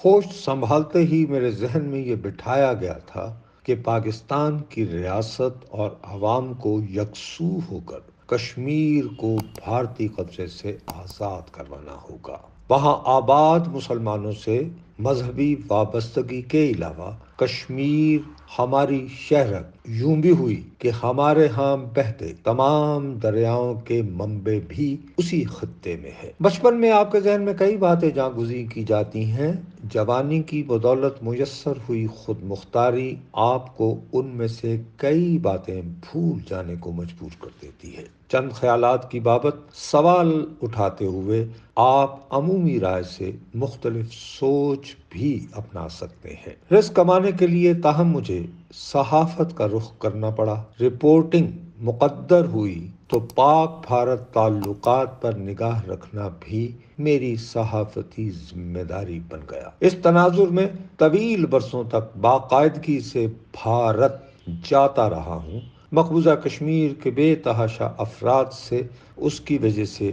ہوش سنبھالتے ہی میرے ذہن میں یہ بٹھایا گیا تھا کہ پاکستان کی ریاست اور عوام کو یکسو ہو کر کشمیر کو بھارتی قبضے سے آزاد کروانا ہوگا۔ وہاں آباد مسلمانوں سے مذہبی وابستگی کے علاوہ کشمیر ہماری شہرت یوں بھی ہوئی کہ ہمارے ہاں بہتے تمام دریاؤں کے منبع بھی اسی خطے میں ہے۔ بچپن میں آپ کے ذہن میں کئی باتیں جاں گزین کی جاتی ہیں، جوانی کی بدولت میسر ہوئی خود مختاری آپ کو ان میں سے کئی باتیں بھول جانے کو مجبور کر دیتی ہے۔ چند خیالات کی بابت سوال اٹھاتے ہوئے آپ عمومی رائے سے مختلف سوچ بھی اپنا سکتے ہیں۔ رزق کمانے کے لیے تاہم مجھے صحافت کا رخ کرنا پڑا۔ رپورٹنگ مقدر ہوئی تو پاک بھارت تعلقات پر نگاہ رکھنا بھی میری صحافتی ذمہ داری بن گیا۔ اس تناظر میں طویل برسوں تک باقاعدگی سے بھارت جاتا رہا ہوں۔ مقبوضہ کشمیر کے بے تحاشا افراد سے اس کی وجہ سے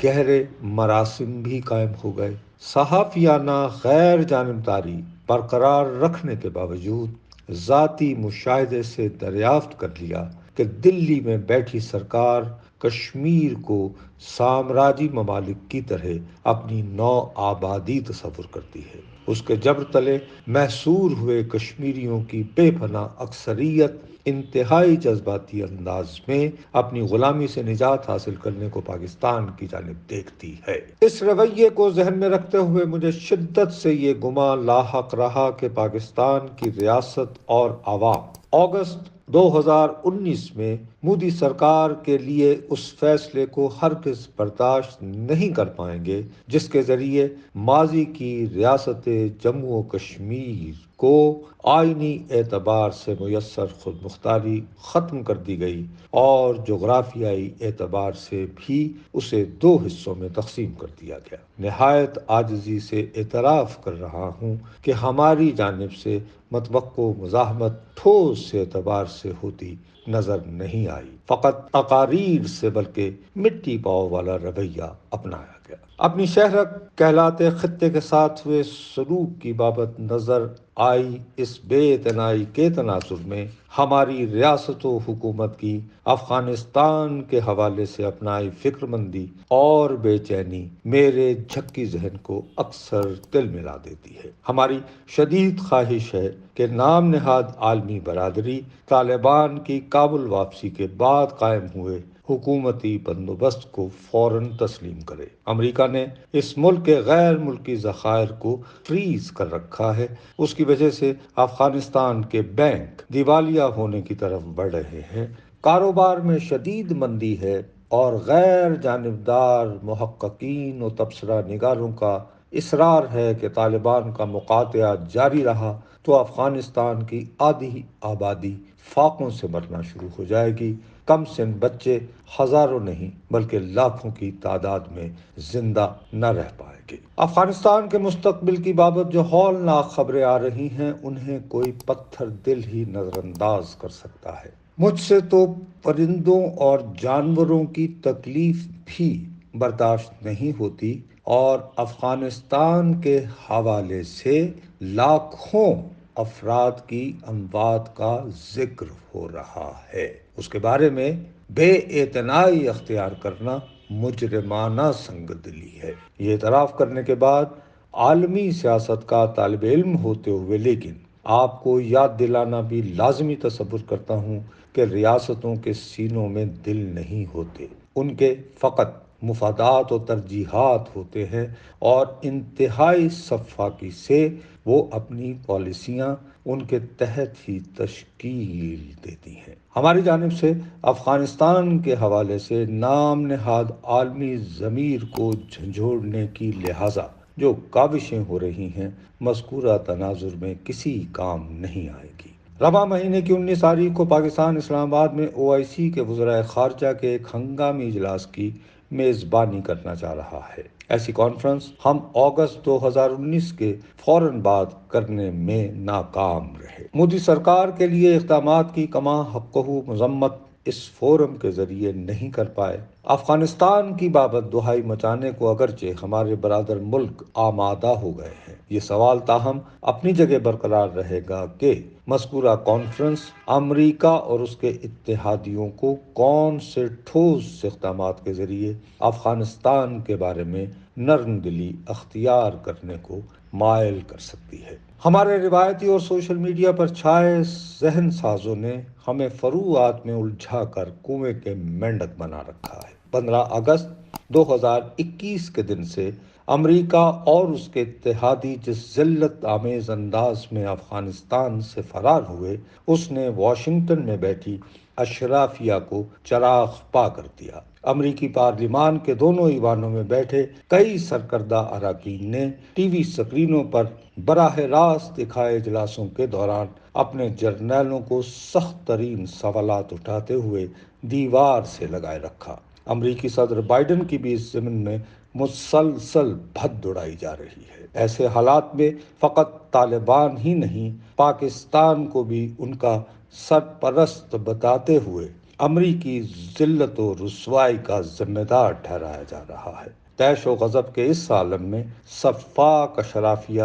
گہرے مراسم بھی قائم ہو گئے۔ صحافیانہ غیر جانبداری برقرار رکھنے کے باوجود ذاتی مشاہدے سے دریافت کر لیا کہ دلی میں بیٹھی سرکار کشمیر کو سامراجی ممالک کی طرح اپنی نو آبادی تصور کرتی ہے۔ اس کے جبر تلے محصور ہوئے کشمیریوں کی بے پناہ اکثریت انتہائی جذباتی انداز میں اپنی غلامی سے نجات حاصل کرنے کو پاکستان کی جانب دیکھتی ہے۔ اس رویے کو ذہن میں رکھتے ہوئے مجھے شدت سے یہ گمان لاحق رہا کہ پاکستان کی ریاست اور عوام اگست 2019 میں مودی سرکار کے لیے اس فیصلے کو ہرگز برداشت نہیں کر پائیں گے جس کے ذریعے ماضی کی ریاست جموں و کشمیر کو آئینی اعتبار سے میسر خود مختاری ختم کر دی گئی اور جغرافیائی اعتبار سے بھی اسے دو حصوں میں تقسیم کر دیا گیا۔ نہایت عاجزی سے اعتراف کر رہا ہوں کہ ہماری جانب سے متوقع مزاحمت ٹھوس اعتبار سے ہوتی نظر نہیں آئی، فقط تقاریر سے بلکہ مٹی پاؤ والا رویہ اپنایا گیا۔ اپنی شہرت کہلاتے خطے کے ساتھ ہوئے سلوک کی بابت نظر آئی اس بے اعتنائی کے تناظر میں ہماری ریاست و حکومت کی افغانستان کے حوالے سے اپنائی فکر مندی اور بے چینی میرے جھکی ذہن کو اکثر تل ملا دیتی ہے۔ ہماری شدید خواہش ہے کہ نام نہاد عالمی برادری طالبان کی کابل واپسی کے بعد قائم ہوئے حکومتی بندوبست کو فوراً تسلیم کرے۔ امریکہ نے اس ملک کے غیر ملکی ذخائر کو فریز کر رکھا ہے۔ اس کی وجہ سے افغانستان کے بینک دیوالیہ ہونے کی طرف بڑھ رہے ہیں، کاروبار میں شدید مندی ہے اور غیر جانبدار محققین و تبصرہ نگاروں کا اصرار ہے کہ طالبان کا مقاطعہ جاری رہا تو افغانستان کی آدھی آبادی فاقوں سے مرنا شروع ہو جائے گی۔ کم سن بچے ہزاروں نہیں بلکہ لاکھوں کی تعداد میں زندہ نہ رہ پائیں گے۔ افغانستان کے مستقبل کی بابت جو ہولناک خبریں آ رہی ہیں انہیں کوئی پتھر دل ہی نظر انداز کر سکتا ہے۔ مجھ سے تو پرندوں اور جانوروں کی تکلیف بھی برداشت نہیں ہوتی اور افغانستان کے حوالے سے لاکھوں افراد کی اموات کا ذکر ہو رہا ہے۔ اس کے بارے میں بے اعتنائی اختیار کرنا مجرمانہ سنگ دلی ہے۔ یہ اعتراف کرنے کے بعد عالمی سیاست کا طالب علم ہوتے ہوئے لیکن آپ کو یاد دلانا بھی لازمی تصور کرتا ہوں کہ ریاستوں کے سینوں میں دل نہیں ہوتے، ان کے فقط مفادات و ترجیحات ہوتے ہیں اور انتہائی صفاقی سے وہ اپنی پالیسیاں ان کے تحت ہی تشکیل دیتی ہیں۔ ہماری جانب سے افغانستان کے حوالے سے نام نہاد عالمی ضمیر کو جھنجھوڑنے کی لہٰذا جو کاوشیں ہو رہی ہیں مذکورہ تناظر میں کسی کام نہیں آئے گی۔ رواں مہینے کی 19 تاریخ کو پاکستان اسلام آباد میں OIC کے وزرائے خارجہ کے ایک ہنگامی اجلاس کی میزبانی کرنا چاہ رہا ہے۔ ایسی کانفرنس ہم اگست 2019 کے فوراً بعد کرنے میں ناکام رہے۔ مودی سرکار کے لیے اقدامات کی کماں حقہ مذمت اس فورم کے ذریعے نہیں کر پائے؟ افغانستان کی بابت دہائی مچانے کو اگرچہ ہمارے برادر ملک آمادہ ہو گئے ہیں، یہ سوال تاہم اپنی جگہ برقرار رہے گا کہ مذکورہ کانفرنس امریکہ اور اس کے اتحادیوں کو کون سے ٹھوس اقدامات کے ذریعے افغانستان کے بارے میں نرم دلی اختیار کرنے کو مائل کر سکتی ہے۔ ہمارے روایتی اور سوشل میڈیا پر چھائے ذہن سازوں نے ہمیں فروعات میں الجھا کر کنویں کے مینڈک بنا رکھا ہے۔ 15 اگست 2021 کے دن سے امریکہ اور اس کے اتحادی جس ذلت آمیز انداز میں افغانستان سے فرار ہوئے، اس نے واشنگٹن میں بیٹھی اشرافیہ کو چراغ پا کر دیا۔ امریکی پارلیمان کے دونوں ایوانوں میں بیٹھے کئی سرکردہ اراکین نے ٹی وی سکرینوں پر براہ راست دکھائے اجلاسوں کے دوران اپنے جرنیلوں کو سخت ترین سوالات اٹھاتے ہوئے دیوار سے لگائے رکھا۔ امریکی صدر بائیڈن کی بھی اس ضمن میں مسلسل بھد اڑائی جا رہی ہے۔ ایسے حالات میں فقط طالبان ہی نہیں، پاکستان کو بھی ان کا سرپرست بتاتے ہوئے امریکی ذلت و رسوائی کا ذمہ دار ٹھہرایا جا رہا ہے۔ طیش و غضب کے اس عالم میں سفاک اشرافیہ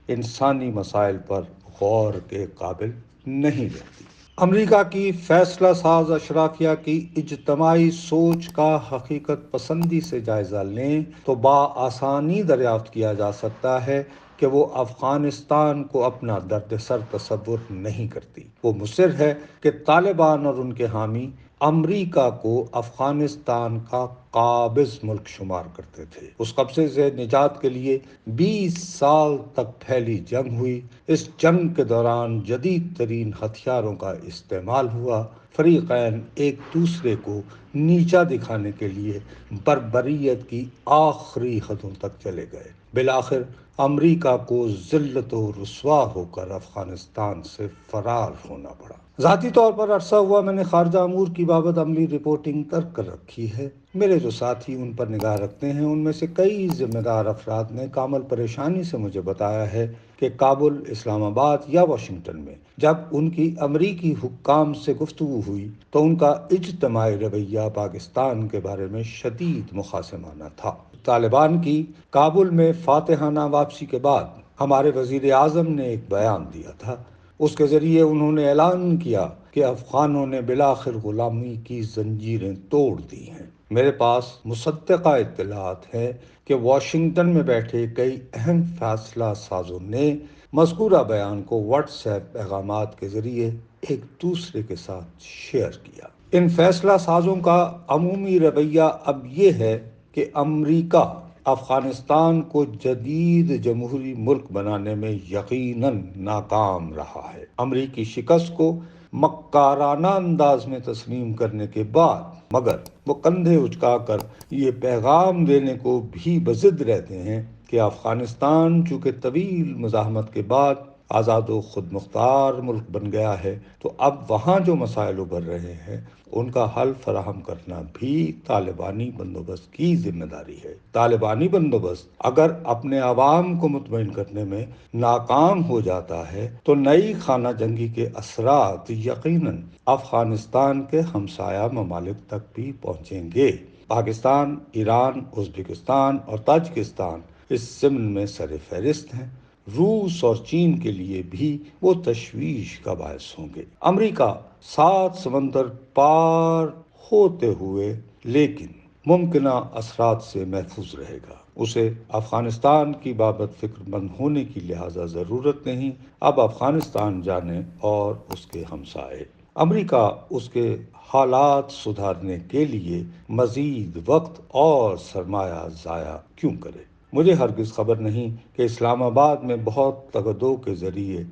انسانی مسائل پر غور کے قابل نہیں رہتی۔ امریکہ کی فیصلہ ساز اشرافیہ کی اجتماعی سوچ کا حقیقت پسندی سے جائزہ لیں تو بآسانی دریافت کیا جا سکتا ہے کہ وہ افغانستان کو اپنا درد سر تصور نہیں کرتی۔ وہ مصر ہے کہ طالبان اور ان کے حامی امریکہ کو افغانستان کا قابض ملک شمار کرتے تھے۔ اس قبضے سے نجات کے لیے 20 سال تک پھیلی جنگ ہوئی۔ اس جنگ کے دوران جدید ترین ہتھیاروں کا استعمال ہوا۔ فریقین ایک دوسرے کو نیچا دکھانے کے لیے بربریت کی آخری حدوں تک چلے گئے۔ بالآخر امریکہ کو ذلت و رسوا ہو کر افغانستان سے فرار ہونا پڑا۔ ذاتی طور پر عرصہ ہوا میں نے خارجہ امور کی بابت عملی رپورٹنگ ترک کر رکھی ہے۔ میرے جو ساتھی ان پر نگاہ رکھتے ہیں، ان میں سے کئی ذمہ دار افراد نے کامل پریشانی سے مجھے بتایا ہے کہ کابل، اسلام آباد یا واشنگٹن میں جب ان کی امریکی حکام سے گفتگو ہوئی تو ان کا اجتماعی رویہ پاکستان کے بارے میں شدید مخاصمانہ تھا۔ طالبان کی کابل میں فاتحانہ واپسی کے بعد ہمارے وزیر اعظم نے ایک بیان دیا تھا۔ اس کے ذریعے انہوں نے اعلان کیا کہ افغانوں نے بالآخر غلامی کی زنجیریں توڑ دی ہیں۔ میرے پاس مصدقہ اطلاعات ہیں کہ واشنگٹن میں بیٹھے کئی اہم فیصلہ سازوں نے مذکورہ بیان کو واٹس ایپ پیغامات کے ذریعے ایک دوسرے کے ساتھ شیئر کیا۔ ان فیصلہ سازوں کا عمومی رویہ اب یہ ہے کہ امریکہ افغانستان کو جدید جمہوری ملک بنانے میں یقیناً ناکام رہا ہے۔ امریکی شکست کو مکارانہ انداز میں تسلیم کرنے کے بعد مگر وہ کندھے اچکا کر یہ پیغام دینے کو بھی بضد رہتے ہیں کہ افغانستان چونکہ طویل مزاحمت کے بعد آزاد و خود مختار ملک بن گیا ہے، تو اب وہاں جو مسائل ابھر رہے ہیں ان کا حل فراہم کرنا بھی طالبانی بندوبست کی ذمہ داری ہے۔ طالبانی بندوبست اگر اپنے عوام کو مطمئن کرنے میں ناکام ہو جاتا ہے تو نئی خانہ جنگی کے اثرات یقیناً افغانستان کے ہمسایہ ممالک تک بھی پہنچیں گے۔ پاکستان، ایران، ازبکستان اور تاجکستان اس ضمن میں سر فہرست ہیں۔ روس اور چین کے لیے بھی وہ تشویش کا باعث ہوں گے۔ امریکہ 7 سمندر پار ہوتے ہوئے لیکن ممکنہ اثرات سے محفوظ رہے گا۔ اسے افغانستان کی بابت فکر مند ہونے کی لہٰذا ضرورت نہیں۔ اب افغانستان جانے اور اس کے ہمسائے۔ امریکہ اس کے حالات سدھارنے کے لیے مزید وقت اور سرمایہ ضائع کیوں کرے؟ مجھے ہرگز خبر نہیں کہ اسلام آباد میں بہت تگدو کے ذریعے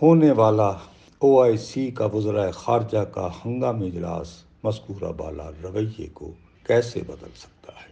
ہونے والا OIC کا وزرائے خارجہ کا ہنگامی اجلاس مذکورہ بالا رویے کو کیسے بدل سکتا ہے۔